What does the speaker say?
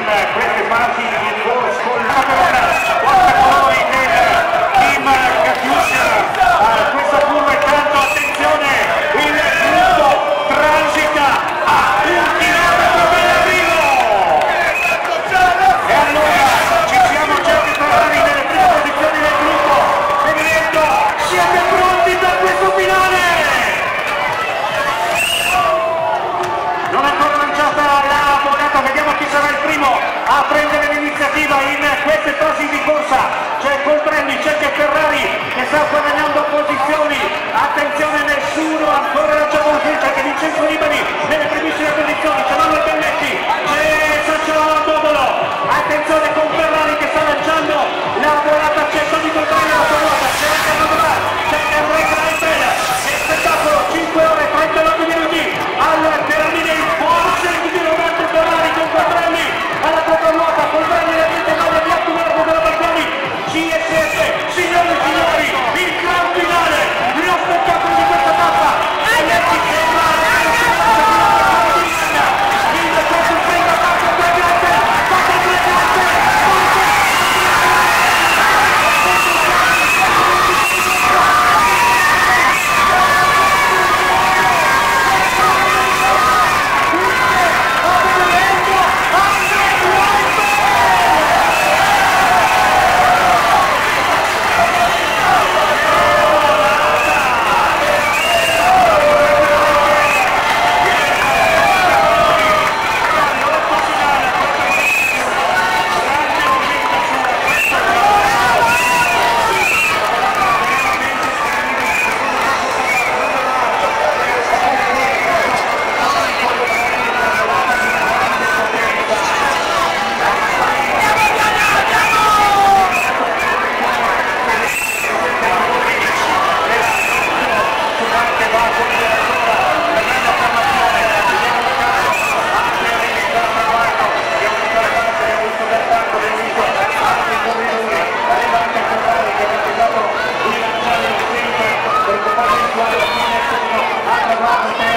queste fasi di corsa con la colori del team Catiuscia. Questa curva intanto, attenzione, il gruppo transita a un chilometro dall'arrivo e allora ci siamo certi Ferrari nelle prime posizioni del gruppo. Benedetto, siete pronti per questo finale? Non è ancora lanciata la volata, vediamo chi sarà il primo a prendere l'iniziativa in queste fasi di corsa. C'è Colbrelli, c'è Ferrari che sta guadagnando posizioni, attenzione, nessuno ancora lanciato un c'è che Vincenzo Libani nelle primissime posizioni, c'è Manuel Belletti, c'è Sergio Bobolo, attenzione con Ferrari che sta lanciando la volata, c'è Tony Colbrelli alla sua ruota, c'è anche Novola, c'è Enrico Raipel, che spettacolo, 5 ore e 39 minuti al termine, forse il giro davanti Ferrari con Colbrelli alla propria ruota, Colbrelli la mette male di attuato della Barbiani, CSS, signori e signori, il gran finale, lo spettacolo di questa tappa, Belletti sembra il quarto prima tappa pregante, ha trovato